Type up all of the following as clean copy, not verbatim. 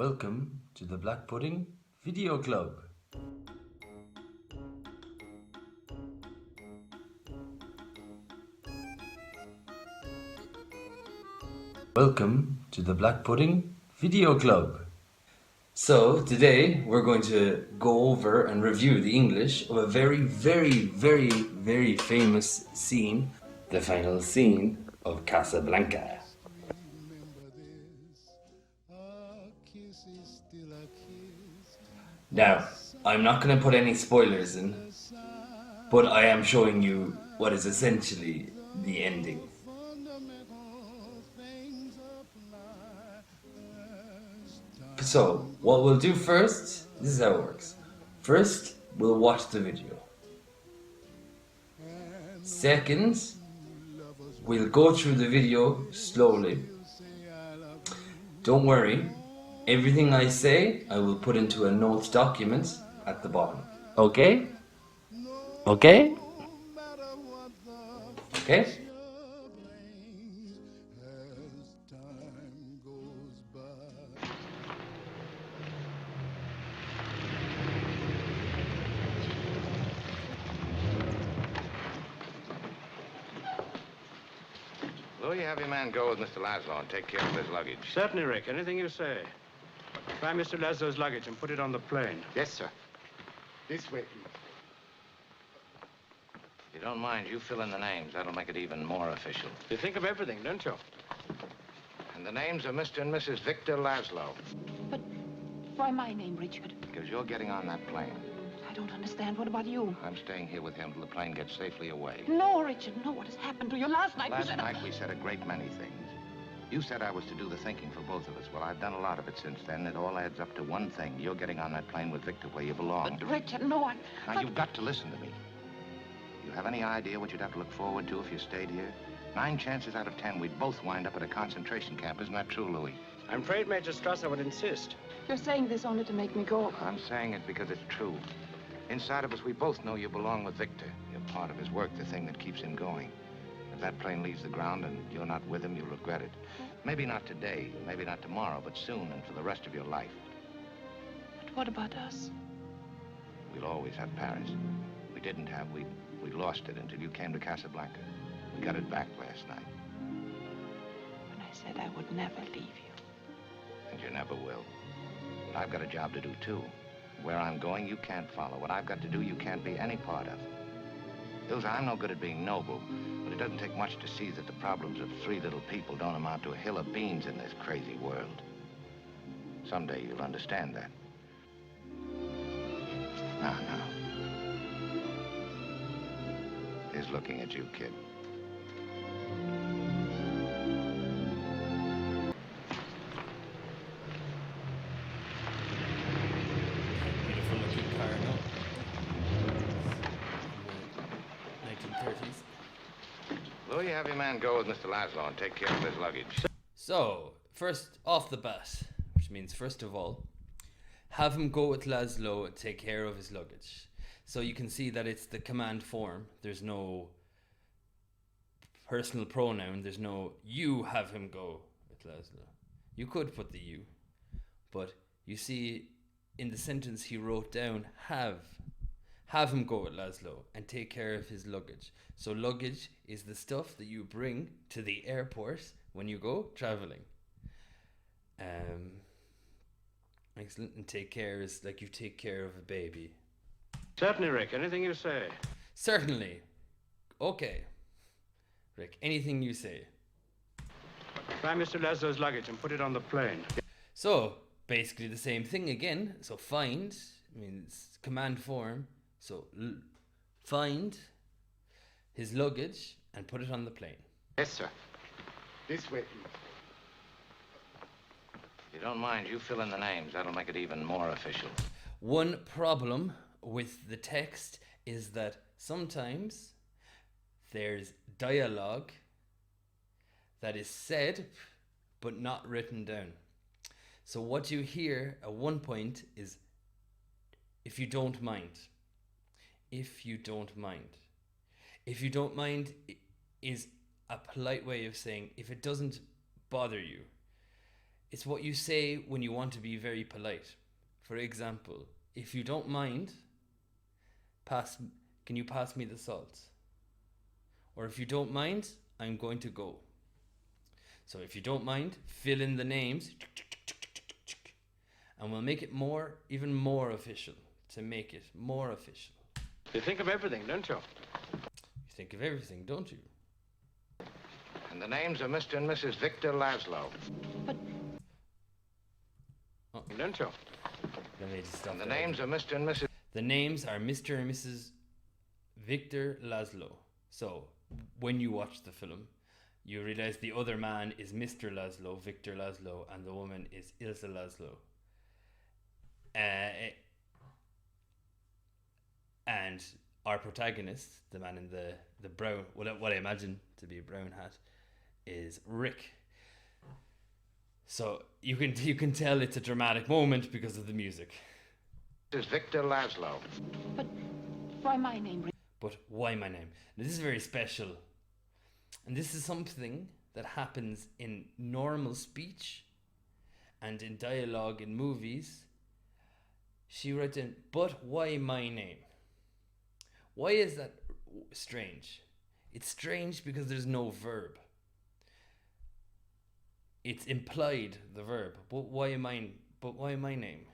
Welcome to the Black Pudding Video Club. Welcome to the Black Pudding Video Club. So today we're going to go over and review the English of a very famous scene, the final scene of Casablanca. Now, I'm not going to put any spoilers in, but I am showing you what is essentially the ending. So, what we'll do first, this is how it works. First, we'll watch the video. Second, we'll go through the video slowly. Don't worry, everything I say, I will put into a notes document at the bottom. Okay? Okay? Okay? Will you have your man go with Mr. Laszlo and take care of his luggage? Certainly, Rick. Anything you say. Find Mr. Laszlo's luggage and put it on the plane. Yes, sir. This way, please. If you don't mind, you fill in the names. That'll make it even more official. You think of everything, don't you? And the names are Mr. and Mrs. Victor Laszlo. But why my name, Richard? Because you're getting on that plane. I don't understand. What about you? I'm staying here with him till the plane gets safely away. No, Richard, no. What has happened to you? Last night Last you said... night we said a great many things. You said I was to do the thinking for both of us. Well, I've done a lot of it since then. It all adds up to one thing. You're getting on that plane with Victor where you belong. But, Richard, no, Now, you've got to listen to me. You have any idea what you'd have to look forward to if you stayed here? 9 chances out of 10, we'd both wind up at a concentration camp. Isn't that true, Louis? I'm afraid Major Strasser would insist. You're saying this only to make me go. I'm saying it because it's true. Inside of us, we both know you belong with Victor. You're part of his work, the thing that keeps him going. If that plane leaves the ground and you're not with him, you'll regret it. Maybe not today, maybe not tomorrow, but soon and for the rest of your life. But what about us? We'll always have Paris. We didn't have, we lost it until you came to Casablanca. We got it back last night. When I said I would never leave you. And you never will. But I've got a job to do, too. Where I'm going, you can't follow. What I've got to do, you can't be any part of. Ilsa, I'm no good at being noble, but it doesn't take much to see that the problems of 3 little people don't amount to a hill of beans in this crazy world. Someday you'll understand that. Now. He's looking at you, kid. Beautiful looking car, no? 1930s. Will you have your man go with Mr. Laszlo and take care of his luggage? So, first off the bat, which means first of all, have him go with Laszlo and take care of his luggage. So you can see that it's the command form. There's no personal pronoun. There's no you have him go with Laszlo. You could put the you, but you see in the sentence he wrote down have him go with Laszlo and take care of his luggage. So luggage is the stuff that you bring to the airport when you go traveling. Excellent. And take care is like you take care of a baby. Certainly, Rick. Anything you say. Certainly. Okay. Rick, anything you say. Find Mr. Laszlo's luggage and put it on the plane. So, basically the same thing again. So find means command form. So find his luggage and put it on the plane. Yes, sir. This way, please. If you don't mind, you fill in the names. That'll make it even more official. One problem with the text is that sometimes there's dialogue that is said but not written down. So what you hear at one point is if you don't mind. If you don't mind. If you don't mind is a polite way of saying if it doesn't bother you. It's what you say when you want to be very polite. For example, if you don't mind, can you pass me the salt? Or if you don't mind, I'm going to go. So if you don't mind, fill in the names, and we'll make it even more official, to make it more official. You think of everything, don't you? You think of everything, don't you? And the names are Mr. and Mrs. Victor Laszlo. Don't you? Let me just stop And the there. names are Mr. and Mrs. The names are Mr. and Mrs. Victor Laszlo. So, when you watch the film, you realize the other man is Mr. Laszlo, Victor Laszlo, and the woman is Ilse Laszlo. And our protagonist, the man in the brown, what I imagine to be a brown hat, is Rick. So you can tell it's a dramatic moment because of the music. Is Victor Laszlo. But why my name? But why my name? Now, this is very special. And this is something that happens in normal speech and in dialogue in movies. She writes in, but why my name? Why is that strange? It's strange because there's no verb. It's implied, the verb. But why my name?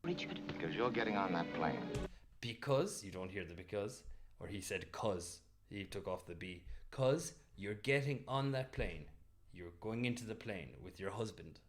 Richard. Because you're getting on that plane. Because, you don't hear the because, or he said cause. He took off the B. Cause you're getting on that plane. You're going into the plane with your husband,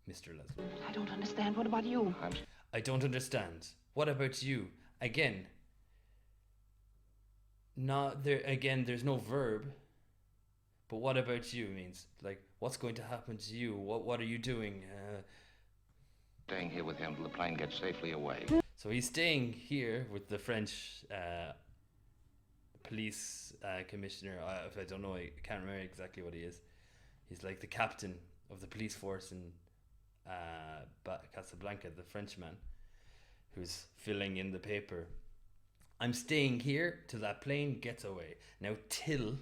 Mr. Laszlo. I don't understand. What about you? I don't understand. What about you? Again, there's no verb. But what about you means, like, what's going to happen to you? What are you doing? Staying here with him till the plane gets safely away. So he's staying here with the French police commissioner. I don't know, I can't remember exactly what he is. He's like the captain of the police force in Casablanca, the Frenchman, who's filling in the paper. I'm staying here till that plane gets away. Now, till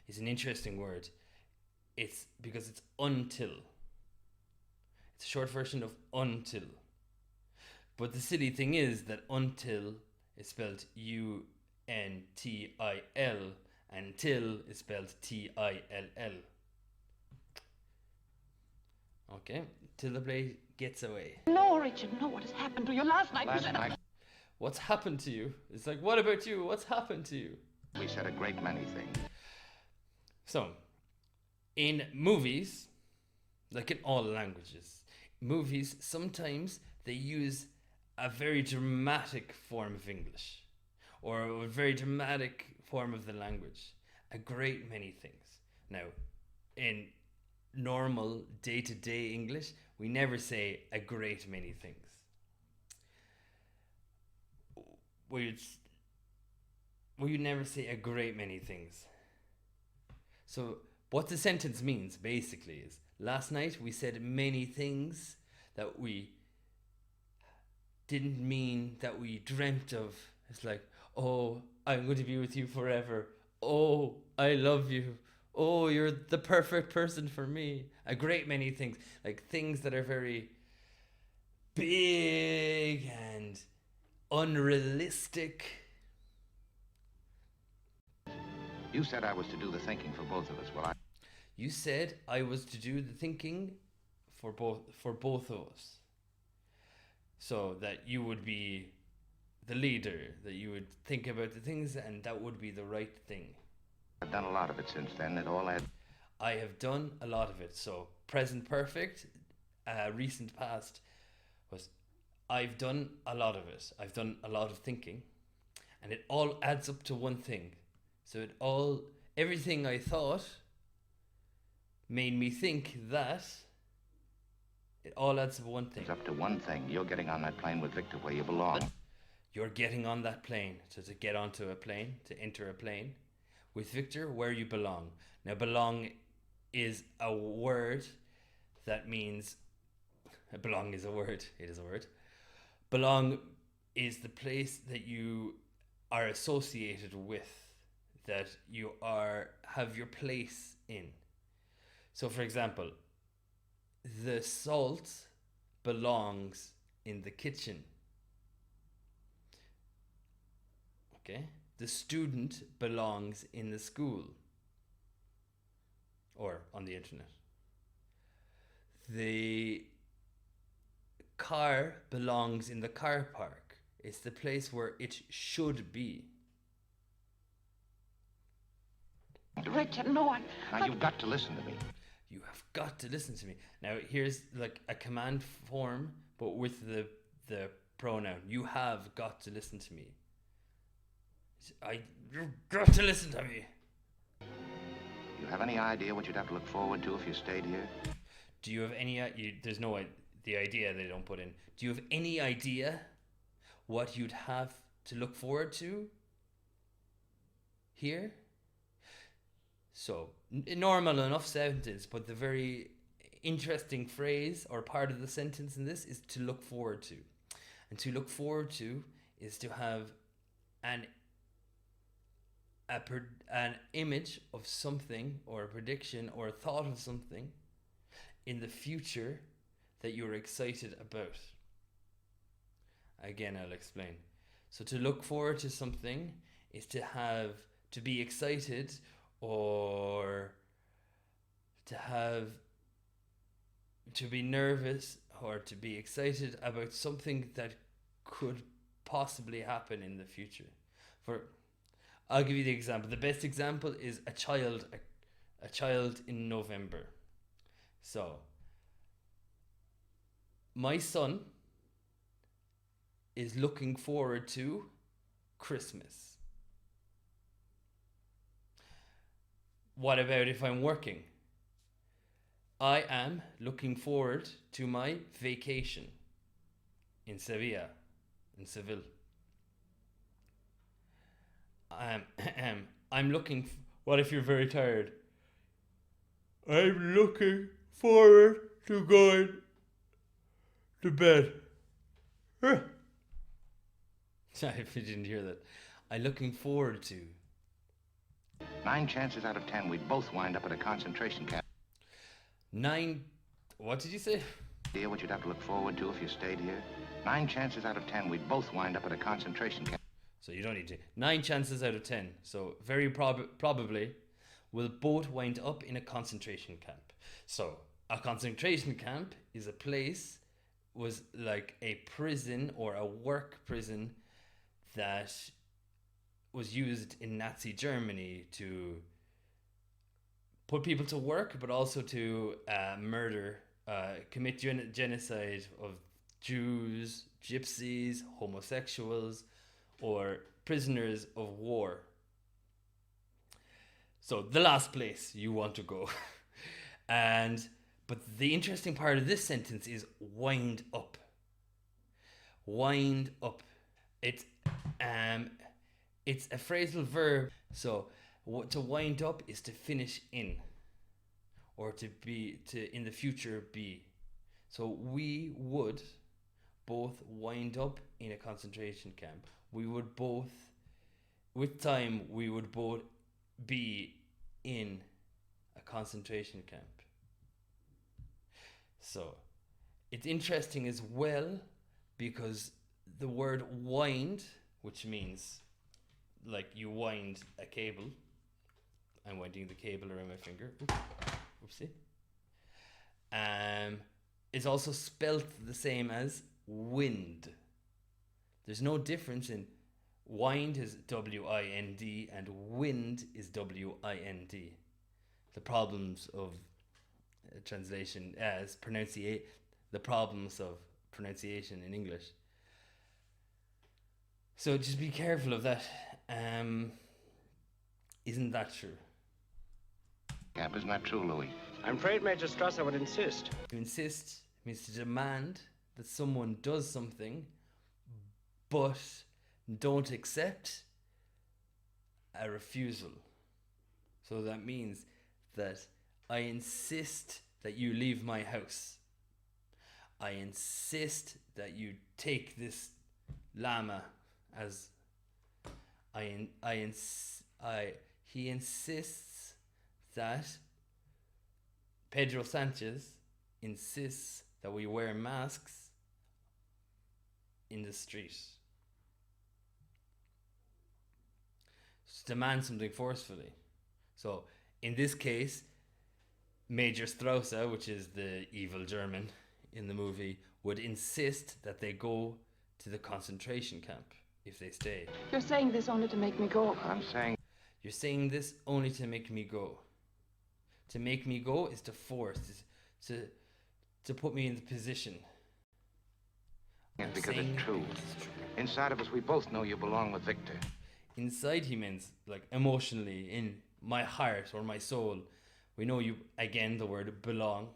is an interesting word. It's because it's until. It's a short version of until. But the silly thing is that until is spelled UNTIL and till is spelled TILL. Okay, till the plane gets away. No, Richard, no. What has happened to you last night? Last night What's happened to you? It's like, what about you? What's happened to you? we said a great many things. So, in movies, like in all languages, movies, sometimes they use a very dramatic form of English or a very dramatic form of the language. A great many things. Now, in normal day-to-day English, we never say a great many things. We never say a great many things. So what the sentence means basically is, last night we said many things that we didn't mean, that we dreamt of. It's like, oh, I'm going to be with you forever. Oh, I love you. Oh, you're the perfect person for me. A great many things. Like things that are very big and unrealistic. You said I was to do the thinking for both of us. Well, You said I was to do the thinking for both of us. So that you would be the leader, that you would think about the things, and that would be the right thing. I've done a lot of it since then. It all adds. I have done a lot of it. So present perfect, recent past was I've done a lot of it. I've done a lot of thinking, and it all adds up to one thing. So everything I thought made me think that it all adds up to one thing. It's up to one thing. You're getting on that plane with Victor where you belong. You're getting on that plane. So to get onto a plane, to enter a plane with Victor where you belong. Now, belong is a word that means, belong is a word. It is a word. Belong is the place that you are associated with, that you have your place in. So, for example, the salt belongs in the kitchen. Okay? The student belongs in the school or on the internet. The car belongs in the car park. It's the place where it should be. Richard, no one. Now, you've got to listen to me. You have got to listen to me. Now, here's like a command form, but with the pronoun. You have got to listen to me. You've got to listen to me. You have any idea what you'd have to look forward to if you stayed here? Do you have any? There's no the idea they don't put in. Do you have any idea what you'd have to look forward to here? So, normal enough sentence, but the very interesting phrase or part of the sentence in this is to look forward to. And to look forward to is to have an image of something or a prediction or a thought of something in the future that you're excited about. Again, I'll explain. So to look forward to something is to be excited or to be nervous or to be excited about something that could possibly happen in the future. I'll give you the example. The best example is a child in November. So, my son is looking forward to Christmas. What about if I'm working? I am looking forward to my vacation in Seville. I'm looking. What if you're very tired? I'm looking forward to going to bed. Sorry if you didn't hear that. I'm looking forward to. 9 chances out of 10, we'd both wind up at a concentration camp. 9. What did you say? Idea what you'd have to look forward to if you stayed here? 9 chances out of 10, we'd both wind up at a concentration camp. So you don't need to. 9 chances out of 10. So very probably we'll both wind up in a concentration camp. So a concentration camp is a place, was like a prison or a work prison that was used in Nazi Germany to put people to work, but also to commit genocide of Jews, gypsies, homosexuals, or prisoners of war. So the last place you want to go. But the interesting part of this sentence is wind up. Wind up. It's a phrasal verb. So to wind up is to finish in, or to in the future be. So we would both wind up in a concentration camp. We would both, with time, we would both be in a concentration camp. So it's interesting as well because the word wind, which means like you wind a cable. I'm winding the cable around my finger. Oopsie. Is also spelt the same as wind. There's no difference in wind is W-I-N-D and wind is W-I-N-D. The problems of translation as the problems of pronunciation in English. So just be careful of that. Isn't that true? Camp, isn't that true, Louis? I'm afraid Major Strasser would insist. To insist means to demand that someone does something, but don't accept a refusal. So that means that I insist that you leave my house. I insist that you take this llama as he insists that Pedro Sanchez insists that we wear masks in the street. Demand something forcefully. So in this case, Major Strauss, which is the evil German in the movie, would insist that they go to the concentration camp if they stay. You're saying this only to make me go. I'm saying You're saying this only to make me go. To make me go is to force, to put me in the position. it because it's true. Inside of us, we both know you belong with Victor. Inside, he means like emotionally, in my heart or my soul. We know you, again, the word belong.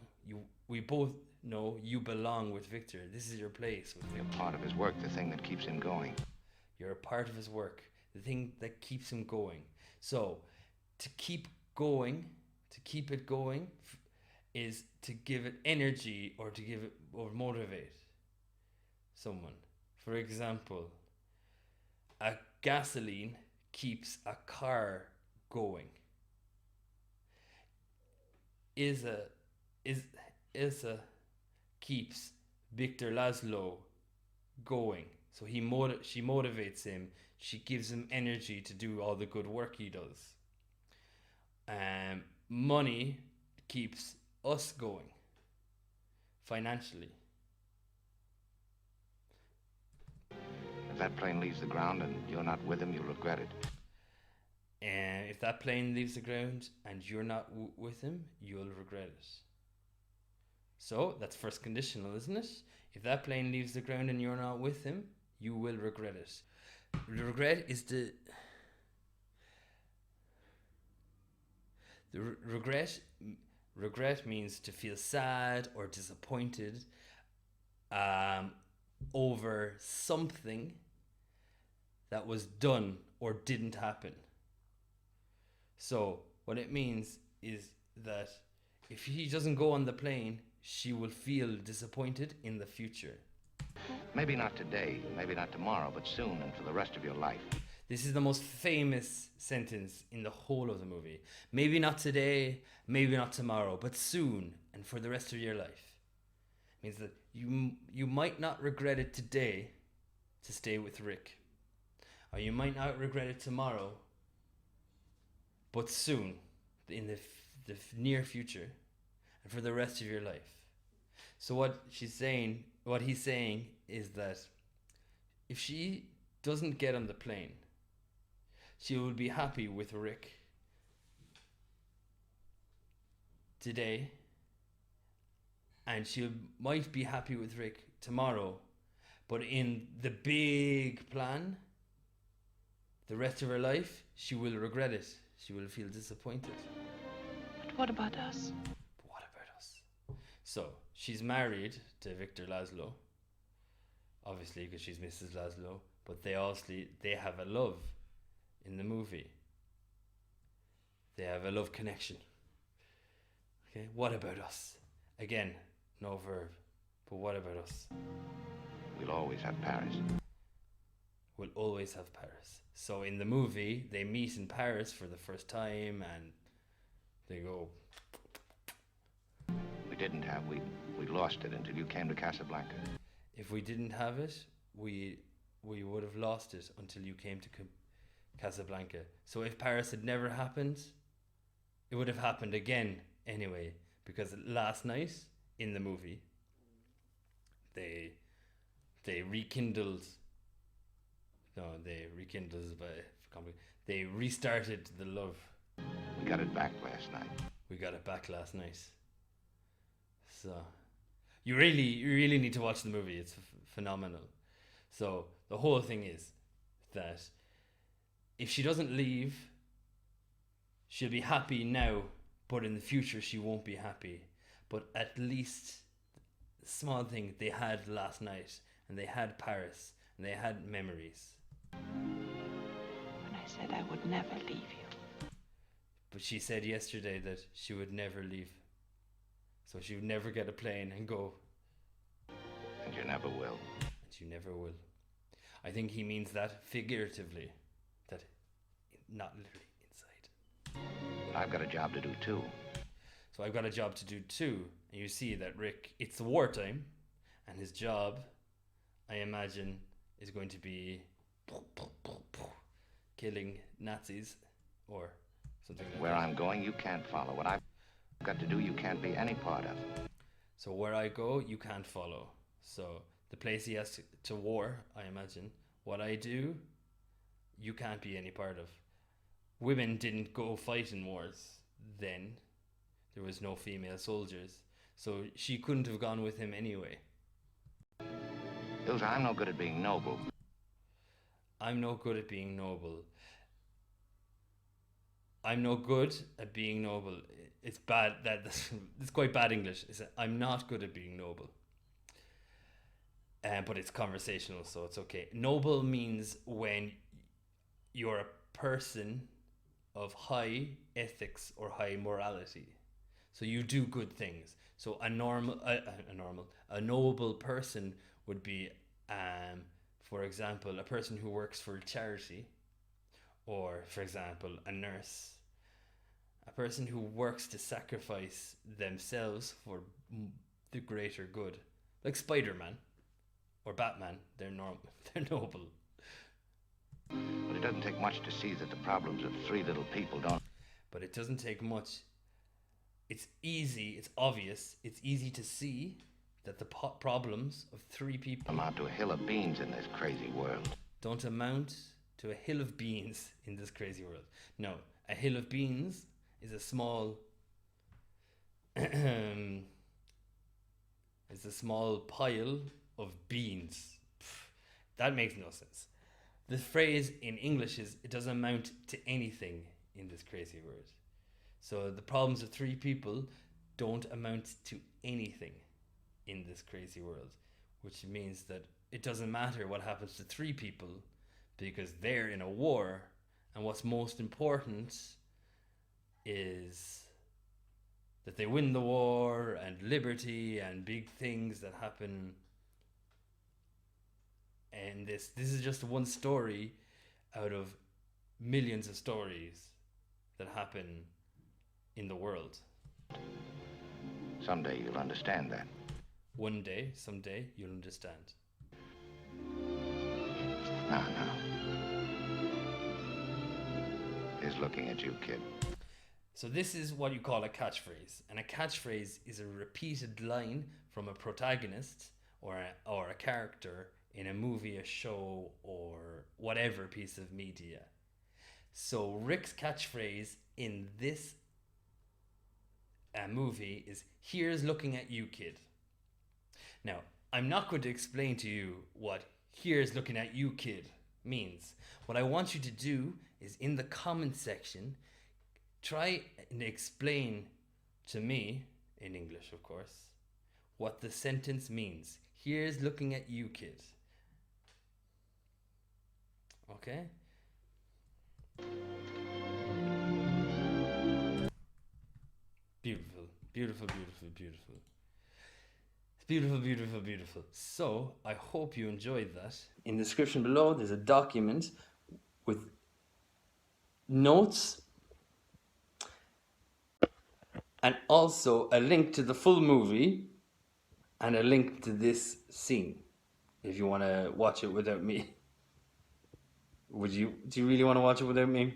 We both know you belong with Victor. This is your place with Victor. You're part of his work, the thing that keeps him going. You're a part of his work, the thing that keeps him going. So, to keep going, to keep it going, is to give it energy or to give it or motivate someone. For example, a gasoline keeps a car going. Isa keeps Victor Laszlo going. So she motivates him. She gives him energy to do all the good work he does. Money keeps us going financially. If that plane leaves the ground and you're not with him, you'll regret it. And if that plane leaves the ground and you're not with him, you'll regret it. So that's first conditional, isn't it? If that plane leaves the ground and you're not with him, you will regret it. Regret is the regret means to feel sad or disappointed over something that was done or didn't happen. So what it means is that if he doesn't go on the plane, she will feel disappointed in the future. Maybe not today, maybe not tomorrow, but soon and for the rest of your life. This is the most famous sentence in the whole of the movie. Maybe not today, maybe not tomorrow, but soon and for the rest of your life. It means that you might not regret it today to stay with Rick. Or you might not regret it tomorrow, but soon, in the near future, and for the rest of your life. So what he's saying is that if she doesn't get on the plane, she will be happy with Rick today, and she might be happy with Rick tomorrow, but in the big plan, the rest of her life, she will regret it. She will feel disappointed. But what about us? But what about us? So, she's married to Victor Laszlo, obviously because she's Mrs. Laszlo, but they have a love in the movie. They have a love connection. Okay, what about us? Again, no verb, but what about us? We'll always have Paris. We'll always have Paris. So in the movie, they meet in Paris for the first time and they go... We didn't have, we lost it until you came to Casablanca. If we didn't have it, we would have lost it until you came to Casablanca. So if Paris had never happened, it would have happened again anyway, because last night in the movie, they restarted the love. We got it back last night. We got it back last night. So you really need to watch the movie. It's phenomenal. So the whole thing is that if she doesn't leave, she'll be happy now, but in the future she won't be happy. But at least the small thing they had last night, and they had Paris, and they had memories. When I said I would never leave you. But she said yesterday that she would never leave. So she would never get a plane and go. And you never will. And you never will. I think he means that figuratively, that not literally inside. But I've got a job to do too. So I've got a job to do too. And you see that Rick, it's the wartime, and his job, I imagine, is going to be killing Nazis or something like Where that. I'm going, you can't follow. What I've got to do, you can't be any part of. So where I go, you can't follow. So the place he has to war, I imagine. What I do, you can't be any part of. Women didn't go fight in wars then. There was no female soldiers. So she couldn't have gone with him anyway. Ilse, I'm no good at being noble. I'm no good at being noble. I'm no good at being noble. It's bad. It's quite bad English. I'm not good at being noble. But it's conversational, so it's okay. Noble means when you're a person of high ethics or high morality. So you do good things. So a noble person would be, for example, a person who works for a charity, or for example, a nurse. A person who works to sacrifice themselves for the greater good, like Spider-Man or Batman. They're noble. But it doesn't take much to see that the problems of three little people don't. But it doesn't take much. It's easy, it's obvious, it's easy to see that the problems of three people Amount to a hill of beans in this crazy world. don't amount to a hill of beans in this crazy world. No, a hill of beans is a small it's a small pile of beans. That makes no sense. The phrase in English is, it doesn't amount to anything in this crazy world. So the problems of three people don't amount to anything in this crazy world, which means that it doesn't matter what happens to three people because they're in a war, and what's most important is that they win the war and liberty and big things that happen. And this is just one story out of millions of stories that happen in the world. Someday you'll understand that. One day, someday, you'll understand. Now. He's looking at you, kid. So this is what you call a catchphrase. And a catchphrase is a repeated line from a protagonist or a character in a movie, a show, or whatever piece of media. So Rick's catchphrase in this movie is, "Here's looking at you, kid." Now, I'm not going to explain to you what "here's looking at you, kid" means. What I want you to do is, in the comment section, try and explain to me, in English of course, what the sentence means. "Here's looking at you, kid." Okay? Beautiful, beautiful, beautiful, beautiful. Beautiful, beautiful, beautiful. So, I hope you enjoyed that. In the description below, there's a document with notes and also a link to the full movie and a link to this scene if you want to watch it without me. Do you really want to watch it without me?